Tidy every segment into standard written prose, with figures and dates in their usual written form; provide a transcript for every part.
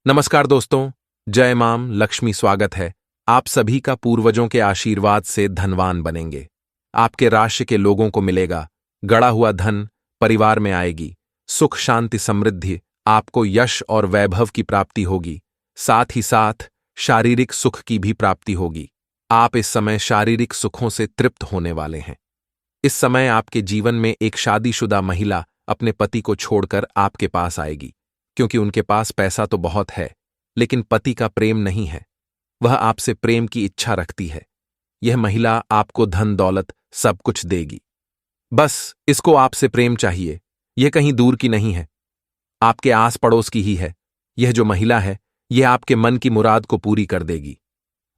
नमस्कार दोस्तों, जय माम लक्ष्मी। स्वागत है। आप सभी का पूर्वजों के आशीर्वाद से धनवान बनेंगे। आपके राशि के लोगों को मिलेगा गड़ा हुआ धन, परिवार में आएगी सुख शांति समृद्धि, आपको यश और वैभव की प्राप्ति होगी। साथ ही साथ शारीरिक सुख की भी प्राप्ति होगी। आप इस समय शारीरिक सुखों से तृप्त होने वाले हैं। इस समय आपके जीवन में एक शादीशुदा महिला अपने पति को छोड़कर आपके पास आएगी, क्योंकि उनके पास पैसा तो बहुत है, लेकिन पति का प्रेम नहीं है। वह आपसे प्रेम की इच्छा रखती है। यह महिला आपको धन दौलत सब कुछ देगी। बस इसको आपसे प्रेम चाहिए। यह कहीं दूर की नहीं है, आपके आस पड़ोस की ही है। यह जो महिला है, यह आपके मन की मुराद को पूरी कर देगी,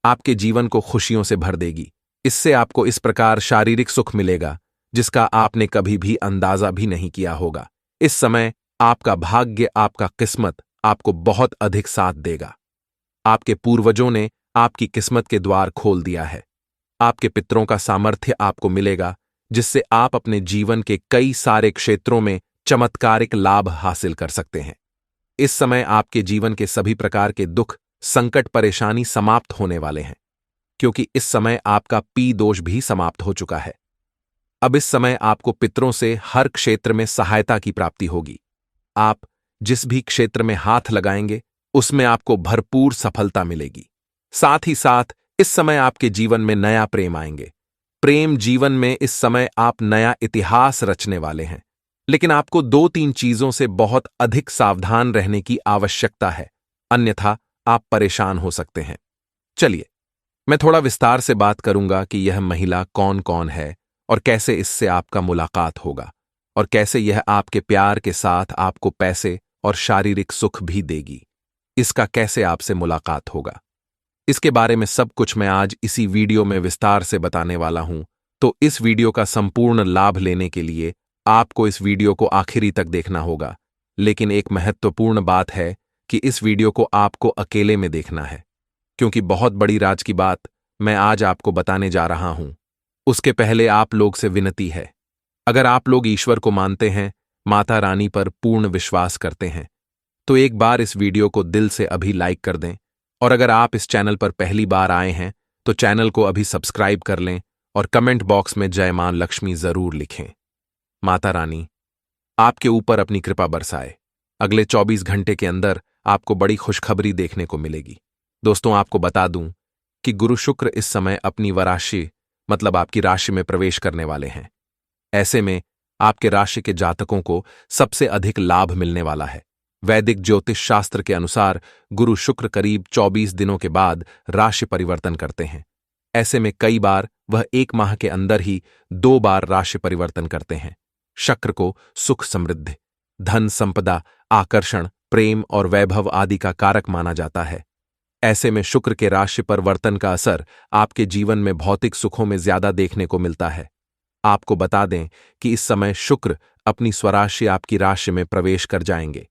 आपके जीवन को खुशियों से भर देगी। इससे आपको इस प्रकार शारीरिक सुख मिलेगा जिसका आपने कभी भी अंदाजा भी नहीं किया होगा। इस समय आपका भाग्य, आपका किस्मत आपको बहुत अधिक साथ देगा। आपके पूर्वजों ने आपकी किस्मत के द्वार खोल दिया है। आपके पितरों का सामर्थ्य आपको मिलेगा, जिससे आप अपने जीवन के कई सारे क्षेत्रों में चमत्कारिक लाभ हासिल कर सकते हैं। इस समय आपके जीवन के सभी प्रकार के दुख, संकट, परेशानी समाप्त होने वाले हैं, क्योंकि इस समय आपका पी दोष भी समाप्त हो चुका है। अब इस समय आपको पितरों से हर क्षेत्र में सहायता की प्राप्ति होगी। आप जिस भी क्षेत्र में हाथ लगाएंगे उसमें आपको भरपूर सफलता मिलेगी। साथ ही साथ इस समय आपके जीवन में नया प्रेम आएंगे। प्रेम जीवन में इस समय आप नया इतिहास रचने वाले हैं, लेकिन आपको 2-3 चीजों से बहुत अधिक सावधान रहने की आवश्यकता है, अन्यथा आप परेशान हो सकते हैं। चलिए, मैं थोड़ा विस्तार से बात करूंगा कि यह महिला कौन कौन है और कैसे इससे आपका मुलाकात होगा, और कैसे यह आपके प्यार के साथ आपको पैसे और शारीरिक सुख भी देगी। इसका कैसे आपसे मुलाकात होगा, इसके बारे में सब कुछ मैं आज इसी वीडियो में विस्तार से बताने वाला हूं। तो इस वीडियो का संपूर्ण लाभ लेने के लिए आपको इस वीडियो को आखिरी तक देखना होगा। लेकिन एक महत्वपूर्ण बात है कि इस वीडियो को आपको अकेले में देखना है, क्योंकि बहुत बड़ी राज की बात मैं आज आपको बताने जा रहा हूं। उसके पहले आप लोग से विनती है, अगर आप लोग ईश्वर को मानते हैं, माता रानी पर पूर्ण विश्वास करते हैं, तो एक बार इस वीडियो को दिल से अभी लाइक कर दें। और अगर आप इस चैनल पर पहली बार आए हैं तो चैनल को अभी सब्सक्राइब कर लें और कमेंट बॉक्स में जय मां लक्ष्मी जरूर लिखें। माता रानी आपके ऊपर अपनी कृपा बरसाए। अगले 24 घंटे के अंदर आपको बड़ी खुशखबरी देखने को मिलेगी। दोस्तों, आपको बता दूं कि गुरु शुक्र इस समय अपनी वराशि मतलब आपकी राशि में प्रवेश करने वाले हैं। ऐसे में आपके राशि के जातकों को सबसे अधिक लाभ मिलने वाला है। वैदिक ज्योतिष शास्त्र के अनुसार गुरु शुक्र करीब 24 दिनों के बाद राशि परिवर्तन करते हैं। ऐसे में कई बार वह 1 माह के अंदर ही 2 बार राशि परिवर्तन करते हैं। शुक्र को सुख समृद्धि, धन संपदा, आकर्षण, प्रेम और वैभव आदि का कारक माना जाता है। ऐसे में शुक्र के राशि परिवर्तन का असर आपके जीवन में भौतिक सुखों में ज्यादा देखने को मिलता है। आपको बता दें कि इस समय शुक्र अपनी स्वराशि आपकी राशि में प्रवेश कर जाएंगे।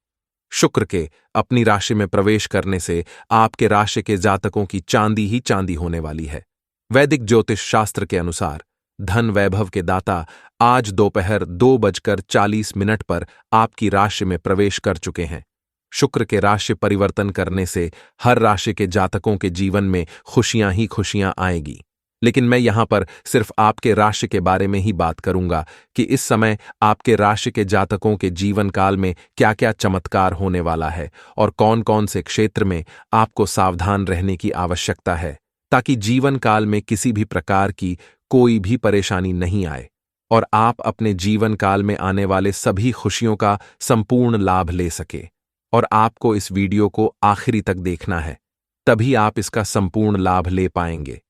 शुक्र के अपनी राशि में प्रवेश करने से आपके राशि के जातकों की चांदी ही चांदी होने वाली है। वैदिक ज्योतिष शास्त्र के अनुसार धन वैभव के दाता आज दोपहर 2:40 पर आपकी राशि में प्रवेश कर चुके हैं। शुक्र के राशि परिवर्तन करने से हर राशि के जातकों के जीवन में खुशियां ही खुशियां आएगी। लेकिन मैं यहां पर सिर्फ आपके राशि के बारे में ही बात करूंगा कि इस समय आपके राशि के जातकों के जीवन काल में क्या क्या चमत्कार होने वाला है और कौन कौन से क्षेत्र में आपको सावधान रहने की आवश्यकता है, ताकि जीवन काल में किसी भी प्रकार की कोई भी परेशानी नहीं आए और आप अपने जीवन काल में आने वाले सभी खुशियों का संपूर्ण लाभ ले सके। और आपको इस वीडियो को आखिरी तक देखना है, तभी आप इसका संपूर्ण लाभ ले पाएंगे।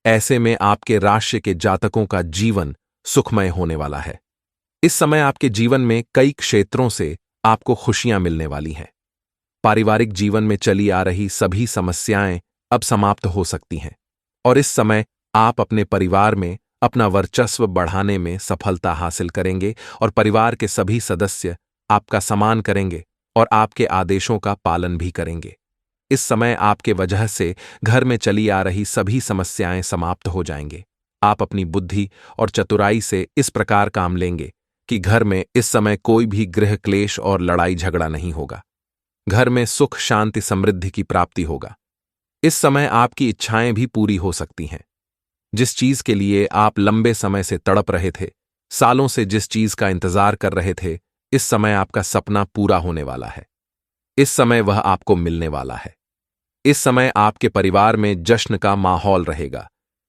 ऐसे में आपके राशि के जातकों का जीवन सुखमय होने वाला है। इस समय आपके जीवन में कई क्षेत्रों से आपको खुशियां मिलने वाली हैं। पारिवारिक जीवन में चली आ रही सभी समस्याएं अब समाप्त हो सकती हैं, और इस समय आप अपने परिवार में अपना वर्चस्व बढ़ाने में सफलता हासिल करेंगे और परिवार के सभी सदस्य आपका सम्मान करेंगे और आपके आदेशों का पालन भी करेंगे। इस समय आपके वजह से घर में चली आ रही सभी समस्याएं समाप्त हो जाएंगे। आप अपनी बुद्धि और चतुराई से इस प्रकार काम लेंगे कि घर में इस समय कोई भी गृह क्लेश और लड़ाई झगड़ा नहीं होगा। घर में सुख शांति समृद्धि की प्राप्ति होगा। इस समय आपकी इच्छाएं भी पूरी हो सकती हैं। जिस चीज के लिए आप लंबे समय से तड़प रहे थे, सालों से जिस चीज का इंतजार कर रहे थे, इस समय आपका सपना पूरा होने वाला है। इस समय वह आपको मिलने वाला है। इस समय आपके परिवार में जश्न का माहौल रहेगा,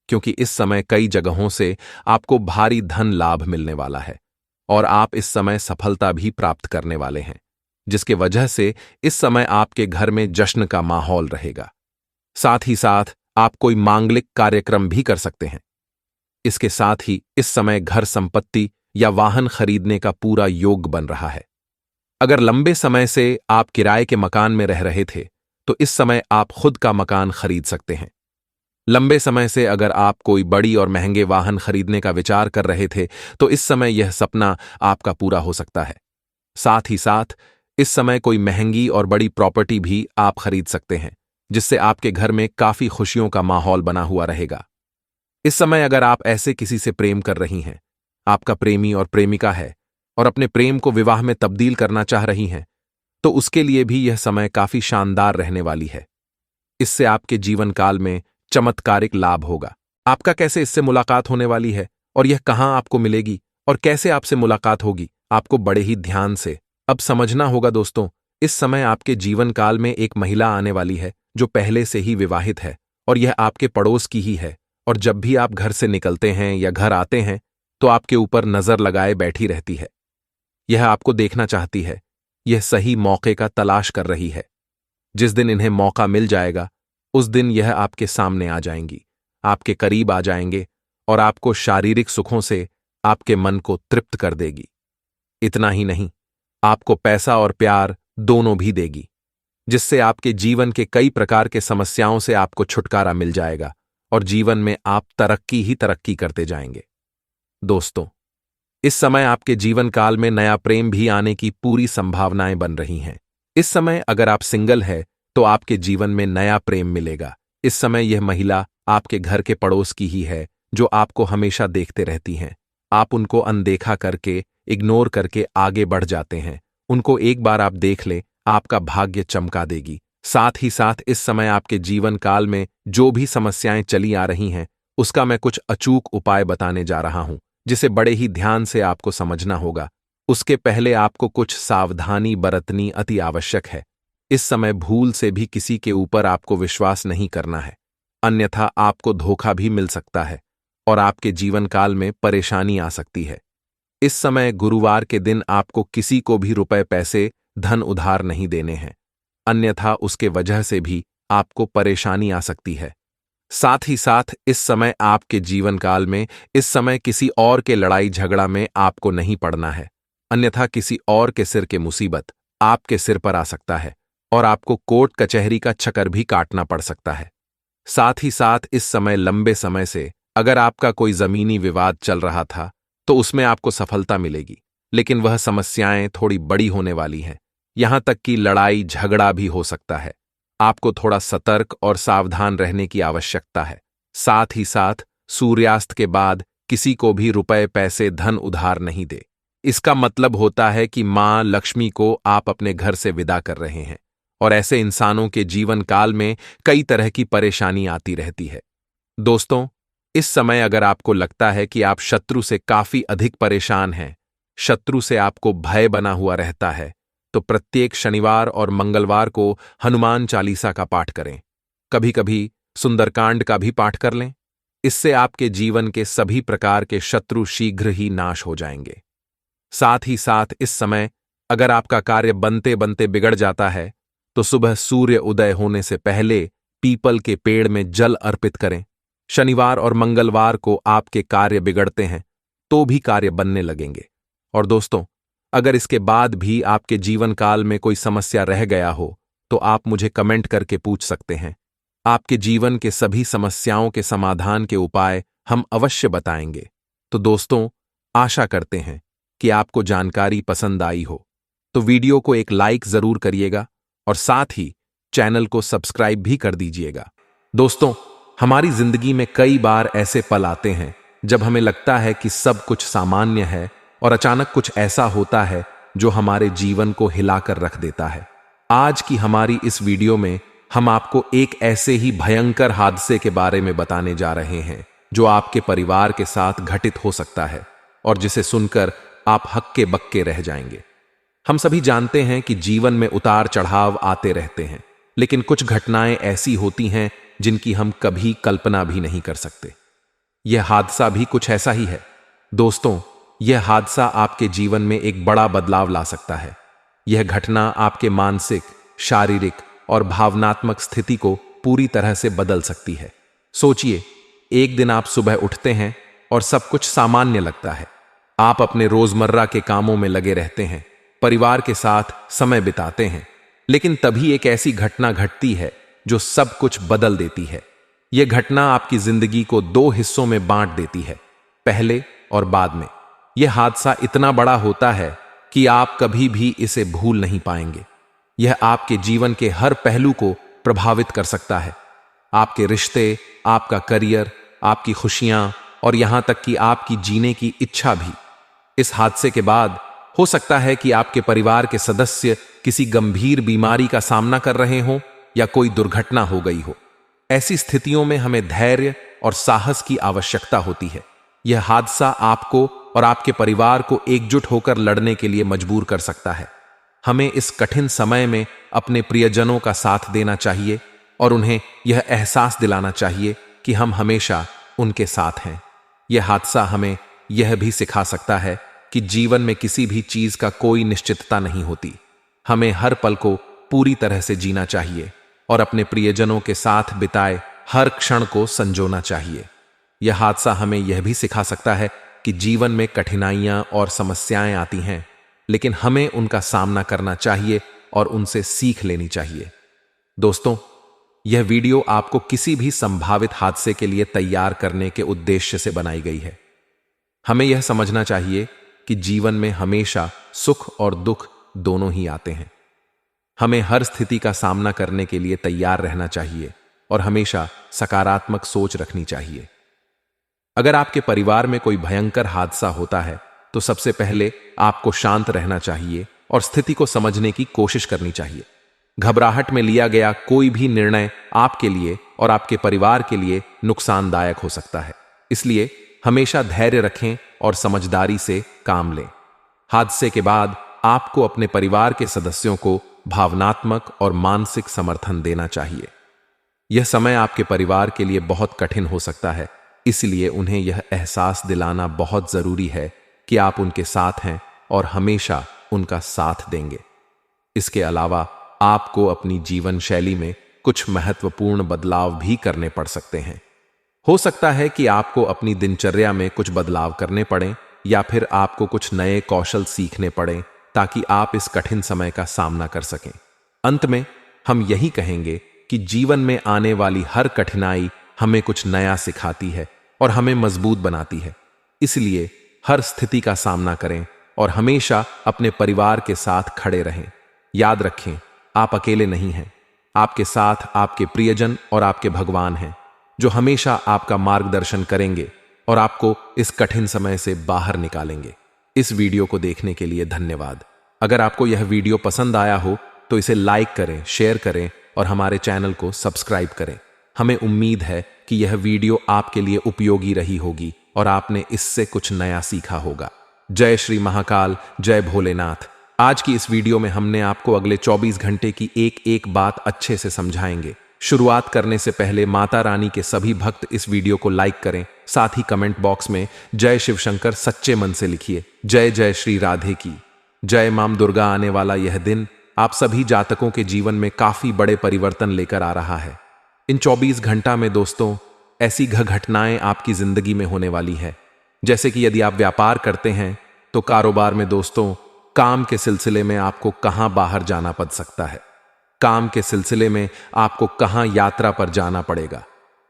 क्योंकि इस समय कई जगहों से आपको भारी धन लाभ मिलने वाला है और आप इस समय सफलता भी प्राप्त करने वाले हैं, जिसके वजह से इस समय आपके घर में जश्न का माहौल रहेगा। साथ ही साथ आप कोई मांगलिक कार्यक्रम भी कर सकते हैं। इसके साथ ही इस समय घर संपत्ति या वाहन खरीदने का पूरा योग बन रहा है। अगर लंबे समय से आप किराए के मकान में रह रहे थे, तो इस समय आप खुद का मकान खरीद सकते हैं। लंबे समय से अगर आप कोई बड़ी और महंगे वाहन खरीदने का विचार कर रहे थे, तो इस समय यह सपना आपका पूरा हो सकता है। साथ ही साथ इस समय कोई महंगी और बड़ी प्रॉपर्टी भी आप खरीद सकते हैं, जिससे आपके घर में काफी खुशियों का माहौल बना हुआ रहेगा। इस समय अगर आप ऐसे किसी से प्रेम कर रही हैं, आपका प्रेमी और प्रेमिका है और अपने प्रेम को विवाह में तब्दील करना चाह रही हैं, तो उसके लिए भी यह समय काफी शानदार रहने वाली है। इससे आपके जीवन काल में चमत्कारिक लाभ होगा। आपका कैसे इससे मुलाकात होने वाली है और यह कहां आपको मिलेगी और कैसे आपसे मुलाकात होगी, आपको बड़े ही ध्यान से अब समझना होगा। दोस्तों, इस समय आपके जीवन काल में एक महिला आने वाली है जो पहले से ही विवाहित है और यह आपके पड़ोस की ही है, और जब भी आप घर से निकलते हैं या घर आते हैं तो आपके ऊपर नजर लगाए बैठी रहती है। यह आपको देखना चाहती है। यह सही मौके का तलाश कर रही है। जिस दिन इन्हें मौका मिल जाएगा, उस दिन यह आपके सामने आ जाएंगी, आपके करीब आ जाएंगे और आपको शारीरिक सुखों से आपके मन को तृप्त कर देगी। इतना ही नहीं, आपको पैसा और प्यार दोनों भी देगी, जिससे आपके जीवन के कई प्रकार के समस्याओं से आपको छुटकारा मिल जाएगा और जीवन में आप तरक्की ही तरक्की करते जाएंगे। दोस्तों, इस समय आपके जीवन काल में नया प्रेम भी आने की पूरी संभावनाएं बन रही हैं। इस समय अगर आप सिंगल है तो आपके जीवन में नया प्रेम मिलेगा। इस समय यह महिला आपके घर के पड़ोस की ही है, जो आपको हमेशा देखते रहती हैं। आप उनको अनदेखा करके, इग्नोर करके आगे बढ़ जाते हैं। उनको एक बार आप देख लें, आपका भाग्य चमका देगी। साथ ही साथ इस समय आपके जीवन काल में जो भी समस्याएं चली आ रही हैं, उसका मैं कुछ अचूक उपाय बताने जा रहा हूं, जिसे बड़े ही ध्यान से आपको समझना होगा। उसके पहले आपको कुछ सावधानी बरतनी अति आवश्यक है। इस समय भूल से भी किसी के ऊपर आपको विश्वास नहीं करना है, अन्यथा आपको धोखा भी मिल सकता है और आपके जीवन काल में परेशानी आ सकती है। इस समय गुरुवार के दिन आपको किसी को भी रुपए पैसे धन उधार नहीं देने हैं, अन्यथा उसके वजह से भी आपको परेशानी आ सकती है। साथ ही साथ इस समय आपके जीवन काल में इस समय किसी और के लड़ाई झगड़ा में आपको नहीं पड़ना है, अन्यथा किसी और के सिर के मुसीबत आपके सिर पर आ सकता है और आपको कोर्ट कचहरी का चक्कर भी काटना पड़ सकता है। साथ ही साथ इस समय लंबे समय से अगर आपका कोई जमीनी विवाद चल रहा था, तो उसमें आपको सफलता मिलेगी, लेकिन वह समस्याएं थोड़ी बड़ी होने वाली हैं। यहां तक कि लड़ाई झगड़ा भी हो सकता है। आपको थोड़ा सतर्क और सावधान रहने की आवश्यकता है। साथ ही साथ सूर्यास्त के बाद किसी को भी रुपए पैसे धन उधार नहीं दे। इसका मतलब होता है कि मां लक्ष्मी को आप अपने घर से विदा कर रहे हैं, और ऐसे इंसानों के जीवन काल में कई तरह की परेशानी आती रहती है। दोस्तों, इस समय अगर आपको लगता है कि आप शत्रु से काफी अधिक परेशान हैं, शत्रु से आपको भय बना हुआ रहता है, तो प्रत्येक शनिवार और मंगलवार को हनुमान चालीसा का पाठ करें। कभी कभी सुंदरकांड का भी पाठ कर लें। इससे आपके जीवन के सभी प्रकार के शत्रु शीघ्र ही नाश हो जाएंगे। साथ ही साथ इस समय अगर आपका कार्य बनते बनते बिगड़ जाता है, तो सुबह सूर्य उदय होने से पहले पीपल के पेड़ में जल अर्पित करें। शनिवार और मंगलवार को आपके कार्य बिगड़ते हैं तो भी कार्य बनने लगेंगे। और दोस्तों, अगर इसके बाद भी आपके जीवन काल में कोई समस्या रह गया हो, तो आप मुझे कमेंट करके पूछ सकते हैं। आपके जीवन के सभी समस्याओं के समाधान के उपाय हम अवश्य बताएंगे। तो दोस्तों, आशा करते हैं कि आपको जानकारी पसंद आई हो, तो वीडियो को एक लाइक जरूर करिएगा और साथ ही चैनल को सब्सक्राइब भी कर दीजिएगा। दोस्तों, हमारी जिंदगी में कई बार ऐसे पल आते हैं जब हमें लगता है कि सब कुछ सामान्य है और अचानक कुछ ऐसा होता है जो हमारे जीवन को हिलाकर रख देता है। आज की हमारी इस वीडियो में हम आपको एक ऐसे ही भयंकर हादसे के बारे में बताने जा रहे हैं जो आपके परिवार के साथ घटित हो सकता है और जिसे सुनकर आप हक्के बक्के रह जाएंगे। हम सभी जानते हैं कि जीवन में उतार चढ़ाव आते रहते हैं, लेकिन कुछ घटनाएं ऐसी होती हैं जिनकी हम कभी कल्पना भी नहीं कर सकते। यह हादसा भी कुछ ऐसा ही है। दोस्तों, यह हादसा आपके जीवन में एक बड़ा बदलाव ला सकता है। यह घटना आपके मानसिक, शारीरिक और भावनात्मक स्थिति को पूरी तरह से बदल सकती है। सोचिए, एक दिन आप सुबह उठते हैं और सब कुछ सामान्य लगता है। आप अपने रोजमर्रा के कामों में लगे रहते हैं, परिवार के साथ समय बिताते हैं, लेकिन तभी एक ऐसी घटना घटती है जो सब कुछ बदल देती है। यह घटना आपकी जिंदगी को दो हिस्सों में बांट देती है, पहले और बाद में। यह हादसा इतना बड़ा होता है कि आप कभी भी इसे भूल नहीं पाएंगे। यह आपके जीवन के हर पहलू को प्रभावित कर सकता है, आपके रिश्ते, आपका करियर, आपकी खुशियां और यहां तक कि आपकी जीने की इच्छा भी। इस हादसे के बाद हो सकता है कि आपके परिवार के सदस्य किसी गंभीर बीमारी का सामना कर रहे हों या कोई दुर्घटना हो गई हो। ऐसी स्थितियों में हमें धैर्य और साहस की आवश्यकता होती है। यह हादसा आपको और आपके परिवार को एकजुट होकर लड़ने के लिए मजबूर कर सकता है। हमें इस कठिन समय में अपने प्रियजनों का साथ देना चाहिए और उन्हें यह एहसास दिलाना चाहिए कि हम हमेशा उनके साथ हैं। यह हादसा हमें यह भी सिखा सकता है कि जीवन में किसी भी चीज का कोई निश्चितता नहीं होती। हमें हर पल को पूरी तरह से जीना चाहिए और अपने प्रियजनों के साथ बिताए हर क्षण को संजोना चाहिए। यह हादसा हमें यह भी सिखा सकता है कि जीवन में कठिनाइयां और समस्याएं आती हैं, लेकिन हमें उनका सामना करना चाहिए और उनसे सीख लेनी चाहिए। दोस्तों, यह वीडियो आपको किसी भी संभावित हादसे के लिए तैयार करने के उद्देश्य से बनाई गई है। हमें यह समझना चाहिए कि जीवन में हमेशा सुख और दुख दोनों ही आते हैं। हमें हर स्थिति का सामना करने के लिए तैयार रहना चाहिए और हमेशा सकारात्मक सोच रखनी चाहिए। अगर आपके परिवार में कोई भयंकर हादसा होता है तो सबसे पहले आपको शांत रहना चाहिए और स्थिति को समझने की कोशिश करनी चाहिए। घबराहट में लिया गया कोई भी निर्णय आपके लिए और आपके परिवार के लिए नुकसानदायक हो सकता है, इसलिए हमेशा धैर्य रखें और समझदारी से काम लें। हादसे के बाद आपको अपने परिवार के सदस्यों को भावनात्मक और मानसिक समर्थन देना चाहिए। यह समय आपके परिवार के लिए बहुत कठिन हो सकता है, इसलिए उन्हें यह एहसास दिलाना बहुत जरूरी है कि आप उनके साथ हैं और हमेशा उनका साथ देंगे। इसके अलावा आपको अपनी जीवन शैली में कुछ महत्वपूर्ण बदलाव भी करने पड़ सकते हैं। हो सकता है कि आपको अपनी दिनचर्या में कुछ बदलाव करने पड़ें या फिर आपको कुछ नए कौशल सीखने पड़ें ताकि आप इस कठिन समय का सामना कर सकें। अंत में हम यही कहेंगे कि जीवन में आने वाली हर कठिनाई हमें कुछ नया सिखाती है और हमें मजबूत बनाती है। इसलिए हर स्थिति का सामना करें और हमेशा अपने परिवार के साथ खड़े रहें। याद रखें, आप अकेले नहीं हैं। आपके साथ आपके प्रियजन और आपके भगवान हैं, जो हमेशा आपका मार्गदर्शन करेंगे और आपको इस कठिन समय से बाहर निकालेंगे। इस वीडियो को देखने के लिए धन्यवाद। अगर आपको यह वीडियो पसंद आया हो तो इसे लाइक करें, शेयर करें और हमारे चैनल को सब्सक्राइब करें। हमें उम्मीद है कि यह वीडियो आपके लिए उपयोगी रही होगी और आपने इससे कुछ नया सीखा होगा। जय श्री महाकाल, जय भोलेनाथ। आज की इस वीडियो में हमने आपको अगले 24 घंटे की एक एक बात अच्छे से समझाएंगे। शुरुआत करने से पहले माता रानी के सभी भक्त इस वीडियो को लाइक करें, साथ ही कमेंट बॉक्स में जय शिव शंकर सच्चे मन से लिखिए। जय जय श्री राधे की जय। मां दुर्गा आने वाला यह दिन आप सभी जातकों के जीवन में काफी बड़े परिवर्तन लेकर आ रहा है। इन 24 घंटा में दोस्तों ऐसी घटनाएं आपकी जिंदगी में होने वाली है, जैसे कि यदि आप व्यापार करते हैं तो कारोबार में दोस्तों काम के सिलसिले में आपको कहां बाहर जाना पड़ सकता है, काम के सिलसिले में आपको कहां यात्रा पर जाना पड़ेगा,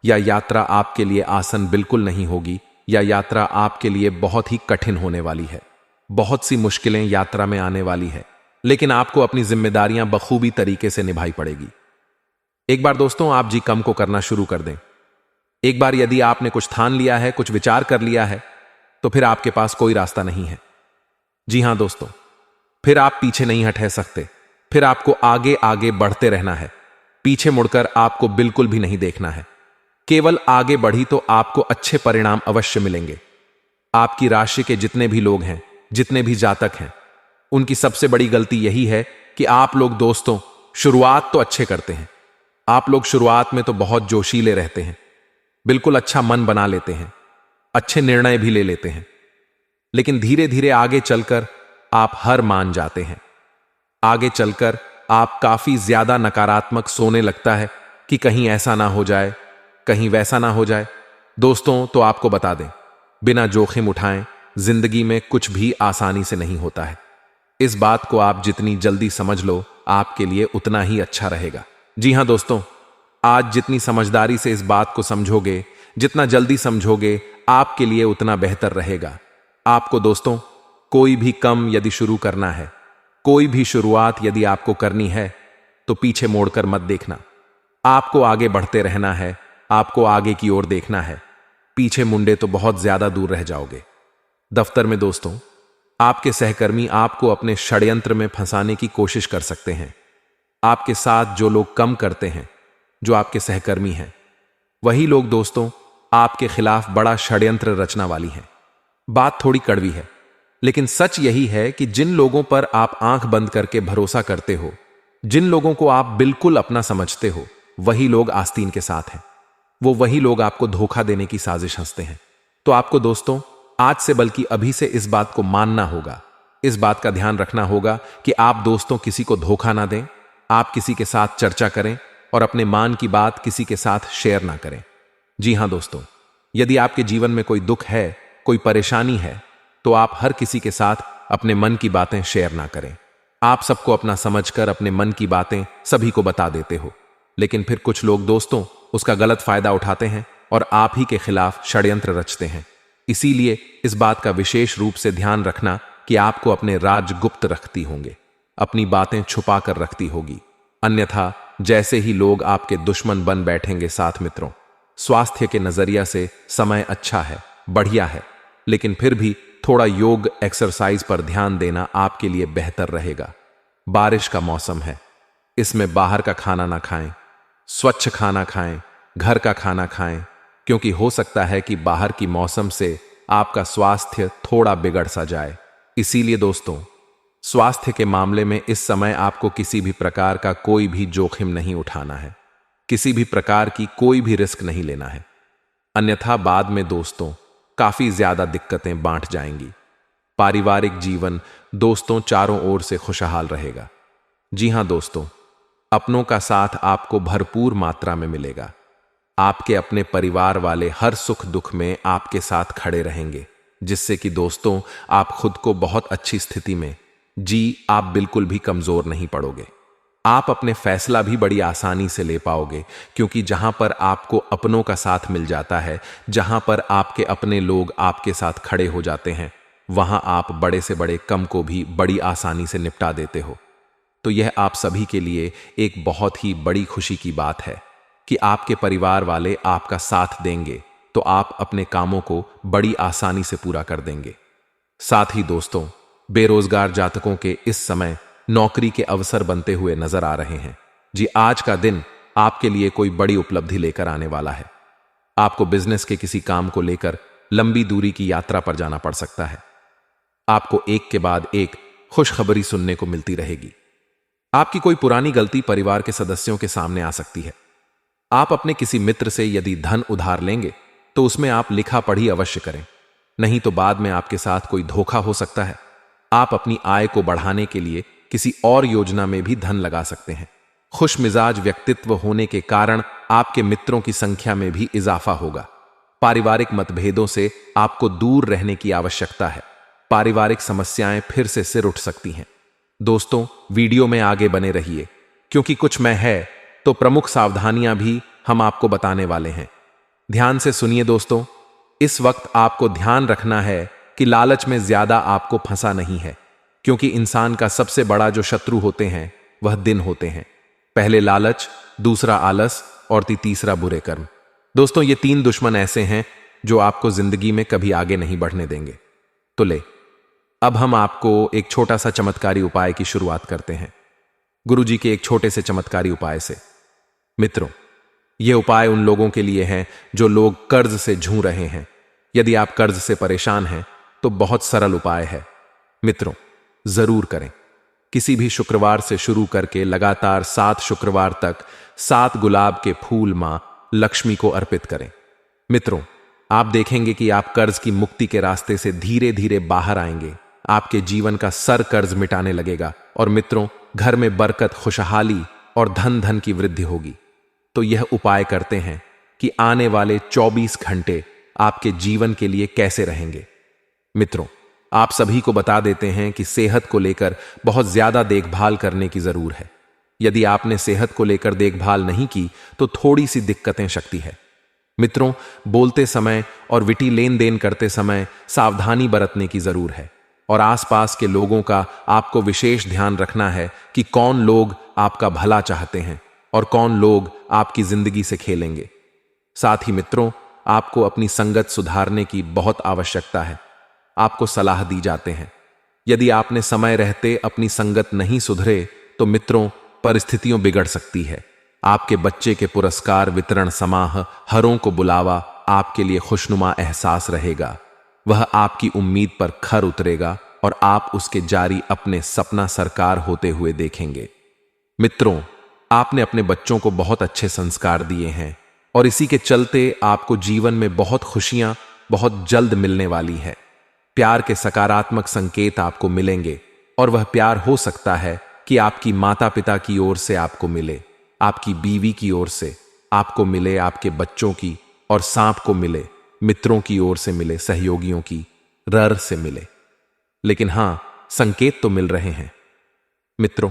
या यात्रा आपके लिए आसान बिल्कुल नहीं होगी, या यात्रा आपके लिए बहुत ही कठिन होने वाली है। बहुत सी मुश्किलें यात्रा में आने वाली है, लेकिन आपको अपनी जिम्मेदारियां बखूबी तरीके से निभाई पड़ेगी। एक बार दोस्तों आप जी कम को करना शुरू कर दें। एक बार यदि आपने कुछ ठान लिया है, कुछ विचार कर लिया है, तो फिर आपके पास कोई रास्ता नहीं है। जी हां दोस्तों, फिर आप पीछे नहीं हट सकते, फिर आपको आगे आगे बढ़ते रहना है। पीछे मुड़कर आपको बिल्कुल भी नहीं देखना है। केवल आगे बढ़ी तो आपको अच्छे परिणाम अवश्य मिलेंगे। आपकी राशि के जितने भी लोग हैं, जितने भी जातक हैं, उनकी सबसे बड़ी गलती यही है कि आप लोग दोस्तों शुरुआत तो अच्छे करते हैं। आप लोग शुरुआत में तो बहुत जोशीले रहते हैं, बिल्कुल अच्छा मन बना लेते हैं, अच्छे निर्णय भी ले लेते हैं, लेकिन धीरे धीरे आगे चलकर आप हार मान जाते हैं। आगे चलकर आप काफी ज्यादा नकारात्मक सोने लगता है कि कहीं ऐसा ना हो जाए, कहीं वैसा ना हो जाए। दोस्तों, तो आपको बता दें, बिना जोखिम उठाएं जिंदगी में कुछ भी आसानी से नहीं होता है। इस बात को आप जितनी जल्दी समझ लो, आपके लिए उतना ही अच्छा रहेगा। जी हां दोस्तों, आज जितनी समझदारी से इस बात को समझोगे, जितना जल्दी समझोगे, आपके लिए उतना बेहतर रहेगा। आपको दोस्तों कोई भी काम यदि शुरू करना है, कोई भी शुरुआत यदि आपको करनी है, तो पीछे मोड़कर मत देखना। आपको आगे बढ़ते रहना है, आपको आगे की ओर देखना है। पीछे मुंडे तो बहुत ज्यादा दूर रह जाओगे। दफ्तर में दोस्तों आपके सहकर्मी आपको अपने षड्यंत्र में फंसाने की कोशिश कर सकते हैं। आपके साथ जो लोग कम करते हैं, जो आपके सहकर्मी हैं, वही लोग दोस्तों आपके खिलाफ बड़ा षड्यंत्र रचना वाली हैं। बात थोड़ी कड़वी है, लेकिन सच यही है कि जिन लोगों पर आप आंख बंद करके भरोसा करते हो, जिन लोगों को आप बिल्कुल अपना समझते हो, वही लोग आस्तीन के साथ हैं। वो वही लोग आपको धोखा देने की साजिश हंसते हैं। तो आपको दोस्तों आज से बल्कि अभी से इस बात को मानना होगा, इस बात का ध्यान रखना होगा कि आप दोस्तों किसी को धोखा ना दें, आप किसी के साथ चर्चा करें और अपने मान की बात किसी के साथ शेयर ना करें। जी हां दोस्तों, यदि आपके जीवन में कोई दुख है, कोई परेशानी है, तो आप हर किसी के साथ अपने मन की बातें शेयर ना करें। आप सबको अपना समझकर अपने मन की बातें सभी को बता देते हो, लेकिन फिर कुछ लोग दोस्तों उसका गलत फायदा उठाते हैं और आप ही के खिलाफ षड्यंत्र रचते हैं। इसीलिए इस बात का विशेष रूप से ध्यान रखना कि आपको अपने राज गुप्त रखती होंगे, अपनी बातें छुपा कर रखती होगी। अन्यथा जैसे ही लोग आपके दुश्मन बन बैठेंगे। साथ मित्रों, स्वास्थ्य के नजरिया से समय अच्छा है, बढ़िया है, लेकिन फिर भी थोड़ा योग एक्सरसाइज पर ध्यान देना आपके लिए बेहतर रहेगा। बारिश का मौसम है, इसमें बाहर का खाना ना खाएं, स्वच्छ खाना खाएं, घर का खाना खाएं, क्योंकि हो सकता है कि बाहर की मौसम से आपका स्वास्थ्य थोड़ा बिगड़ सा जाए। इसीलिए दोस्तों स्वास्थ्य के मामले में इस समय आपको किसी भी प्रकार का कोई भी जोखिम नहीं उठाना है, किसी भी प्रकार की कोई भी रिस्क नहीं लेना है। अन्यथा बाद में दोस्तों काफी ज्यादा दिक्कतें बांट जाएंगी। पारिवारिक जीवन दोस्तों चारों ओर से खुशहाल रहेगा। जी हां दोस्तों, अपनों का साथ आपको भरपूर मात्रा में मिलेगा। आपके अपने परिवार वाले हर सुख दुख में आपके साथ खड़े रहेंगे, जिससे कि दोस्तों आप खुद को बहुत अच्छी स्थिति में आप बिल्कुल भी कमजोर नहीं पड़ोगे। आप अपने फैसला भी बड़ी आसानी से ले पाओगे, क्योंकि जहां पर आपको अपनों का साथ मिल जाता है, जहां पर आपके अपने लोग आपके साथ खड़े हो जाते हैं, वहां आप बड़े से बड़े कम को भी बड़ी आसानी से निपटा देते हो। तो यह आप सभी के लिए एक बहुत ही बड़ी खुशी की बात है कि आपके परिवार वाले आपका साथ देंगे, तो आप अपने कामों को बड़ी आसानी से पूरा कर देंगे। साथ ही दोस्तों बेरोजगार जातकों के इस समय नौकरी के अवसर बनते हुए नजर आ रहे हैं। जी आज का दिन आपके लिए कोई बड़ी उपलब्धि लेकर आने वाला है। आपको बिजनेस के किसी काम को लेकर लंबी दूरी की यात्रा पर जाना पड़ सकता है। आपको एक के बाद एक खुशखबरी सुनने को मिलती रहेगी। आपकी कोई पुरानी गलती परिवार के सदस्यों के सामने आ सकती है। आप अपने किसी मित्र से यदि धन उधार लेंगे तो उसमें आप लिखा पढ़ी अवश्य करें, नहीं तो बाद में आपके साथ कोई धोखा हो सकता है। आप अपनी आय को बढ़ाने के लिए किसी और योजना में भी धन लगा सकते हैं। खुश मिजाज व्यक्तित्व होने के कारण आपके मित्रों की संख्या में भी इजाफा होगा। पारिवारिक मतभेदों से आपको दूर रहने की आवश्यकता है। पारिवारिक समस्याएं फिर से सिर उठ सकती हैं। दोस्तों वीडियो में आगे बने रहिए, क्योंकि कुछ में है तो प्रमुख सावधानियां भी हम आपको बताने वाले हैं। ध्यान से सुनिए दोस्तों, इस वक्त आपको ध्यान रखना है कि लालच में ज्यादा आपको फंसा नहीं है, क्योंकि इंसान का सबसे बड़ा जो शत्रु होते हैं वह दिन होते हैं। पहले लालच, दूसरा आलस और तीसरा बुरे कर्म। दोस्तों ये तीन दुश्मन ऐसे हैं जो आपको जिंदगी में कभी आगे नहीं बढ़ने देंगे। तो ले अब हम आपको एक छोटा सा चमत्कारी उपाय की शुरुआत करते हैं। गुरुजी के एक छोटे से चमत्कारी उपाय से। मित्रों, यह उपाय उन लोगों के लिए है जो लोग कर्ज से जूझ रहे हैं। यदि आप कर्ज से परेशान हैं तो बहुत सरल उपाय है। मित्रों, जरूर करें। किसी भी शुक्रवार से शुरू करके लगातार 7 शुक्रवार तक 7 गुलाब के फूल मां लक्ष्मी को अर्पित करें। मित्रों, आप देखेंगे कि आप कर्ज की मुक्ति के रास्ते से धीरे धीरे बाहर आएंगे। आपके जीवन का सर कर्ज मिटाने लगेगा और मित्रों, घर में बरकत, खुशहाली और धन की वृद्धि होगी। तो यह उपाय करते हैं कि आने वाले 24 घंटे आपके जीवन के लिए कैसे रहेंगे। मित्रों, आप सभी को बता देते हैं कि सेहत को लेकर बहुत ज्यादा देखभाल करने की जरूर है। यदि आपने सेहत को लेकर देखभाल नहीं की तो थोड़ी सी दिक्कतें शक्ति है। मित्रों, बोलते समय और विटी लेन देन करते समय सावधानी बरतने की जरूर है और आसपास के लोगों का आपको विशेष ध्यान रखना है कि कौन लोग आपका भला चाहते हैं और कौन लोग आपकी जिंदगी से खेलेंगे। साथ ही मित्रों, आपको अपनी संगत सुधारने की बहुत आवश्यकता है। आपको सलाह दी जाते हैं, यदि आपने समय रहते अपनी संगत नहीं सुधरे तो मित्रों, परिस्थितियां बिगड़ सकती है। आपके बच्चे के पुरस्कार वितरण समाह, हरों को बुलावा आपके लिए खुशनुमा एहसास रहेगा। वह आपकी उम्मीद पर खर उतरेगा और आप उसके जारी अपने सपना साकार होते हुए देखेंगे। मित्रों, आपने अपने बच्चों को बहुत अच्छे संस्कार दिए हैं और इसी के चलते आपको जीवन में बहुत खुशियां बहुत जल्द मिलने वाली है। प्यार के सकारात्मक संकेत आपको मिलेंगे और वह प्यार हो सकता है कि आपकी माता पिता की ओर से आपको मिले, आपकी बीवी की ओर से आपको मिले, आपके बच्चों की और सांप को मिले, मित्रों की ओर से मिले, सहयोगियों की रर से मिले। लेकिन हां, संकेत तो मिल रहे हैं। मित्रों,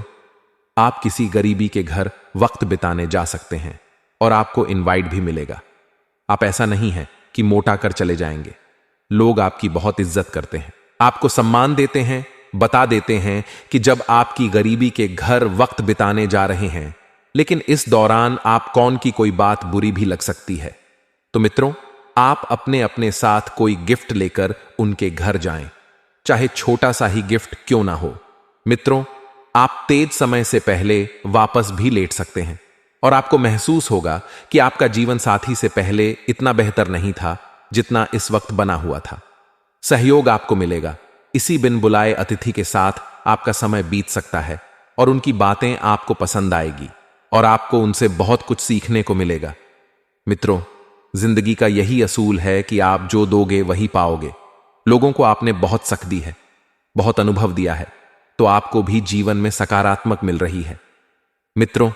आप किसी गरीबी के घर वक्त बिताने जा सकते हैं और आपको इनवाइट भी मिलेगा। आप ऐसा नहीं है कि मोटा कर चले जाएंगे। लोग आपकी बहुत इज्जत करते हैं, आपको सम्मान देते हैं, बता देते हैं कि जब आपकी गरीबी के घर वक्त बिताने जा रहे हैं, लेकिन इस दौरान आप कौन की कोई बात बुरी भी लग सकती है। तो मित्रों, आप अपने अपने साथ कोई गिफ्ट लेकर उनके घर जाएं, चाहे छोटा सा ही गिफ्ट क्यों ना हो। मित्रों, आप तेज समय से पहले वापस भी लेट सकते हैं और आपको महसूस होगा कि आपका जीवन साथी से पहले इतना बेहतर नहीं था जितना इस वक्त बना हुआ था। सहयोग आपको मिलेगा। इसी बिन बुलाए अतिथि के साथ आपका समय बीत सकता है और उनकी बातें आपको पसंद आएगी और आपको उनसे बहुत कुछ सीखने को मिलेगा। मित्रों, जिंदगी का यही असूल है कि आप जो दोगे वही पाओगे। लोगों को आपने बहुत सख दी है, बहुत अनुभव दिया है, तो आपको भी जीवन में सकारात्मक मिल रही है। मित्रों,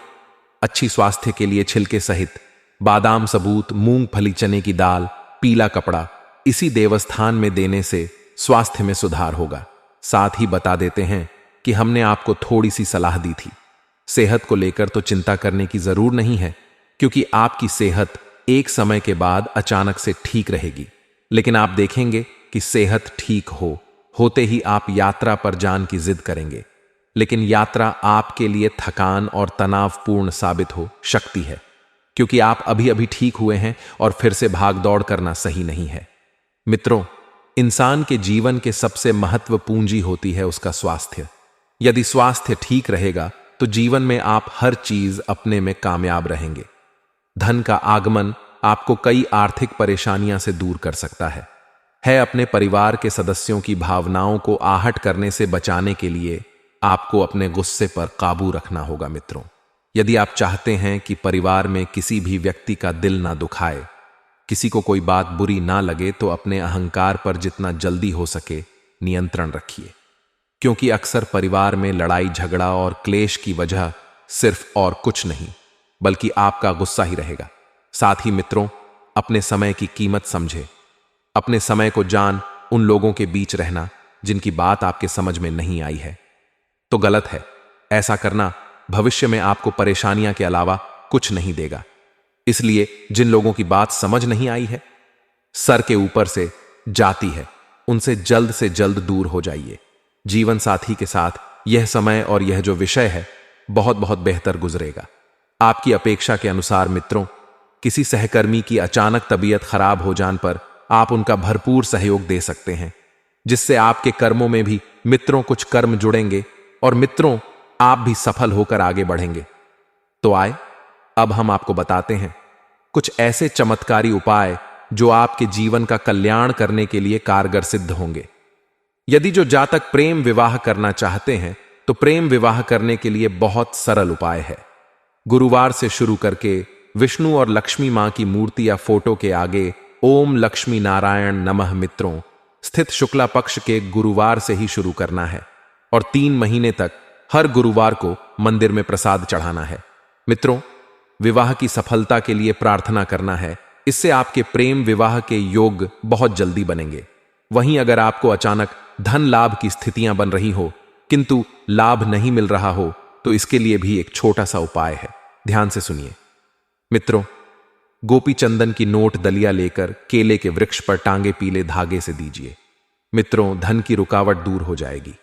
अच्छी स्वास्थ्य के लिए छिलके सहित बादाम सबूत, मूंगफली, चने की दाल, पीला कपड़ा इसी देवस्थान में देने से स्वास्थ्य में सुधार होगा। साथ ही बता देते हैं कि हमने आपको थोड़ी सी सलाह दी थी। सेहत को लेकर तो चिंता करने की जरूर नहीं है, क्योंकि आपकी सेहत एक समय के बाद अचानक से ठीक रहेगी। लेकिन आप देखेंगे कि सेहत ठीक होते ही आप यात्रा पर जान की जिद करेंगे। लेकिन यात्रा आपके लिए थकान और तनावपूर्ण साबित हो सकती है, क्योंकि आप अभी अभी ठीक हुए हैं और फिर से भाग दौड़ करना सही नहीं है। मित्रों, इंसान के जीवन के सबसे महत्व पूंजी होती है उसका स्वास्थ्य। यदि स्वास्थ्य ठीक रहेगा तो जीवन में आप हर चीज अपने में कामयाब रहेंगे। धन का आगमन आपको कई आर्थिक परेशानियां से दूर कर सकता है। अपने परिवार के सदस्यों की भावनाओं को आहट करने से बचाने के लिए आपको अपने गुस्से पर काबू रखना होगा। मित्रों, यदि आप चाहते हैं कि परिवार में किसी भी व्यक्ति का दिल ना दुखाए, किसी को कोई बात बुरी ना लगे, तो अपने अहंकार पर जितना जल्दी हो सके नियंत्रण रखिए, क्योंकि अक्सर परिवार में लड़ाई झगड़ा और क्लेश की वजह सिर्फ और कुछ नहीं बल्कि आपका गुस्सा ही रहेगा। साथ ही मित्रों, अपने समय की कीमत समझे। अपने समय को जान उन लोगों के बीच रहना जिनकी बात आपके समझ में नहीं आई है तो गलत है। ऐसा करना भविष्य में आपको परेशानियां के अलावा कुछ नहीं देगा। इसलिए जिन लोगों की बात समझ नहीं आई है, सर के ऊपर से जाती है, उनसे जल्द से जल्द दूर हो जाइए। जीवन साथी के साथ यह समय और यह जो विषय है बहुत बहुत बेहतर गुजरेगा। आपकी अपेक्षा के अनुसार मित्रों, किसी सहकर्मी की अचानक तबीयत खराब हो जाने पर आप उनका भरपूर सहयोग दे सकते हैं, जिससे आपके कर्मों में भी मित्रों कुछ कर्म जुड़ेंगे और मित्रों आप भी सफल होकर आगे बढ़ेंगे। तो आए, अब हम आपको बताते हैं कुछ ऐसे चमत्कारी उपाय जो आपके जीवन का कल्याण करने के लिए कारगर सिद्ध होंगे। यदि जो जातक प्रेम विवाह करना चाहते हैं तो प्रेम विवाह करने के लिए बहुत सरल उपाय है। गुरुवार से शुरू करके विष्णु और लक्ष्मी मां की मूर्ति या फोटो के आगे ओम लक्ष्मी नारायण नमः मित्रों स्थित शुक्ला पक्ष के गुरुवार से ही शुरू करना है और 3 महीने तक हर गुरुवार को मंदिर में प्रसाद चढ़ाना है। मित्रों, विवाह की सफलता के लिए प्रार्थना करना है। इससे आपके प्रेम विवाह के योग बहुत जल्दी बनेंगे। वहीं अगर आपको अचानक धन लाभ की स्थितियां बन रही हो किंतु लाभ नहीं मिल रहा हो तो इसके लिए भी एक छोटा सा उपाय है। ध्यान से सुनिए। मित्रों, गोपी चंदन की नोट दलिया लेकर केले के वृक्ष पर टांगे पीले धागे से दीजिए। मित्रों, धन की रुकावट दूर हो जाएगी।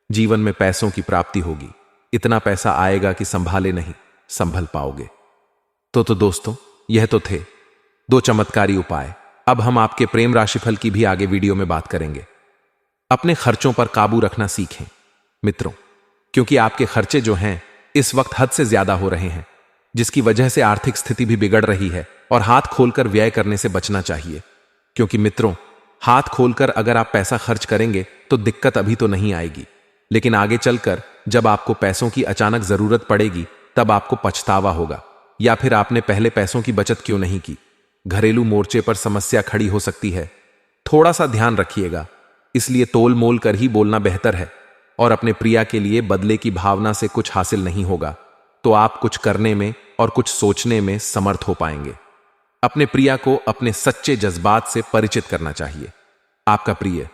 जीवन में पैसों की प्राप्ति होगी। इतना पैसा आएगा कि संभाले नहीं संभल पाओगे। तो दोस्तों, यह तो थे 2 चमत्कारी उपाय। अब हम आपके प्रेम राशिफल की भी आगे वीडियो में बात करेंगे। अपने खर्चों पर काबू रखना सीखें। मित्रों, क्योंकि आपके खर्चे जो हैं इस वक्त हद से ज्यादा हो रहे हैं, जिसकी वजह से आर्थिक स्थिति भी बिगड़ रही है और हाथ खोलकर व्यय करने से बचना चाहिए। क्योंकि मित्रों, हाथ खोलकर अगर आप पैसा खर्च करेंगे तो दिक्कत अभी तो नहीं आएगी, लेकिन आगे चलकर जब आपको पैसों की अचानक जरूरत पड़ेगी तब आपको पछतावा होगा। या फिर आपने पहले पैसों की बचत क्यों नहीं की। घरेलू मोर्चे पर समस्या खड़ी हो सकती है। थोड़ा सा ध्यान रखिएगा। इसलिए तोल मोल कर ही बोलना बेहतर है। और अपने प्रिया के लिए बदले की भावना से कुछ हासिल नहीं होगा तो आप कुछ करने में और कुछ सोचने में समर्थ हो पाएंगे। अपने प्रिया को अपने सच्चे जज्बात से परिचित करना चाहिए। आपका प्रिय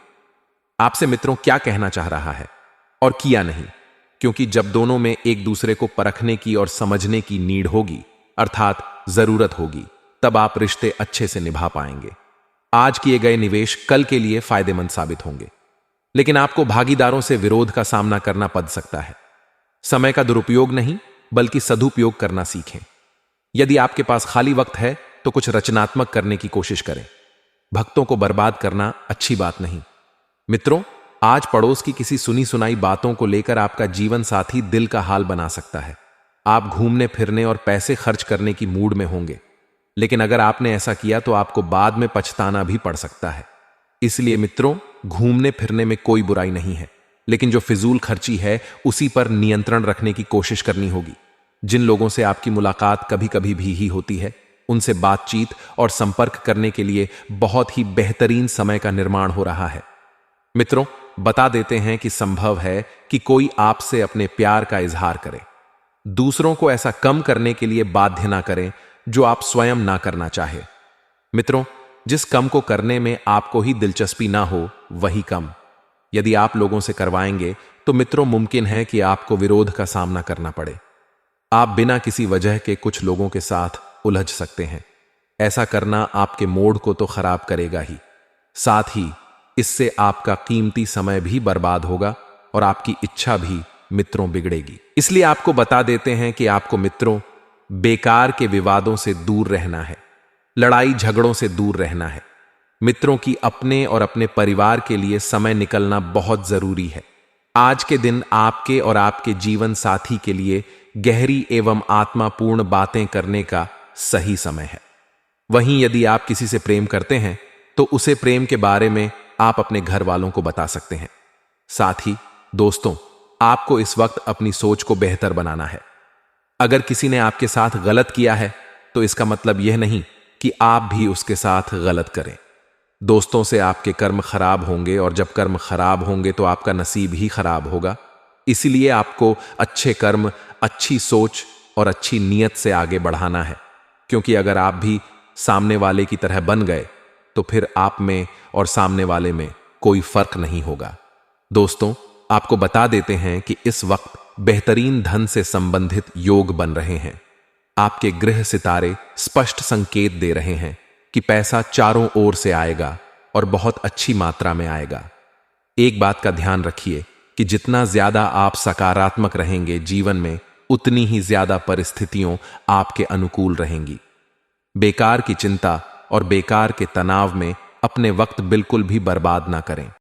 आपसे मित्रों क्या कहना चाह रहा है और किया नहीं, क्योंकि जब दोनों में एक दूसरे को परखने की और समझने की नीड होगी, अर्थात जरूरत होगी, तब आप रिश्ते अच्छे से निभा पाएंगे। आज किए गए निवेश कल के लिए फायदेमंद साबित होंगे, लेकिन आपको भागीदारों से विरोध का सामना करना पड़ सकता है। समय का दुरुपयोग नहीं बल्कि सदुपयोग करना सीखें। यदि आपके पास खाली वक्त है तो कुछ रचनात्मक करने की कोशिश करें। भक्तों को बर्बाद करना अच्छी बात नहीं। मित्रों, आज पड़ोस की किसी सुनी सुनाई बातों को लेकर आपका जीवन साथी दिल का हाल बना सकता है। आप घूमने फिरने और पैसे खर्च करने की मूड में होंगे, लेकिन अगर आपने ऐसा किया तो आपको बाद में पछताना भी पड़ सकता है। इसलिए मित्रों, घूमने फिरने में कोई बुराई नहीं है, लेकिन जो फिजूल खर्ची है उसी पर नियंत्रण रखने की कोशिश करनी होगी। जिन लोगों से आपकी मुलाकात कभी कभी भी ही होती है, उनसे बातचीत और संपर्क करने के लिए बहुत ही बेहतरीन समय का निर्माण हो रहा है। मित्रों, बता देते हैं कि संभव है कि कोई आपसे अपने प्यार का इजहार करे। दूसरों को ऐसा कम करने के लिए बाध्य ना करें जो आप स्वयं ना करना चाहे। मित्रों, जिस कम को करने में आपको ही दिलचस्पी ना हो वही कम यदि आप लोगों से करवाएंगे तो मित्रों मुमकिन है कि आपको विरोध का सामना करना पड़े। आप बिना किसी वजह के कुछ लोगों के साथ उलझ सकते हैं। ऐसा करना आपके मूड को तो खराब करेगा ही, साथ ही इससे आपका कीमती समय भी बर्बाद होगा और आपकी इच्छा भी मित्रों बिगड़ेगी। इसलिए आपको बता देते हैं कि आपको मित्रों बेकार के विवादों से दूर रहना है, लड़ाई झगड़ों से दूर रहना है। मित्रों की अपने और अपने परिवार के लिए समय निकलना बहुत जरूरी है। आज के दिन आपके और आपके जीवन साथी के लिए गहरी एवं आत्मापूर्ण बातें करने का सही समय है। वहीं यदि आप किसी से प्रेम करते हैं तो उसे प्रेम के बारे में आप अपने घर वालों को बता सकते हैं। साथ ही दोस्तों, आपको इस वक्त अपनी सोच को बेहतर बनाना है। अगर किसी ने आपके साथ गलत किया है तो इसका मतलब यह नहीं कि आप भी उसके साथ गलत करें। दोस्तों से आपके कर्म खराब होंगे और जब कर्म खराब होंगे तो आपका नसीब ही खराब होगा। इसलिए आपको अच्छे कर्म, अच्छी सोच और अच्छी नीयत से आगे बढ़ाना है, क्योंकि अगर आप भी सामने वाले की तरह बन गए तो फिर आप में और सामने वाले में कोई फर्क नहीं होगा। दोस्तों, आपको बता देते हैं कि इस वक्त बेहतरीन धन से संबंधित योग बन रहे हैं। आपके गृह सितारे स्पष्ट संकेत दे रहे हैं कि पैसा चारों ओर से आएगा और बहुत अच्छी मात्रा में आएगा। एक बात का ध्यान रखिए कि जितना ज्यादा आप सकारात्मक रहेंगे जीवन में, उतनी ही ज्यादा परिस्थितियों आपके अनुकूल रहेंगी। बेकार की चिंता और बेकार के तनाव में अपने वक्त बिल्कुल भी बर्बाद ना करें।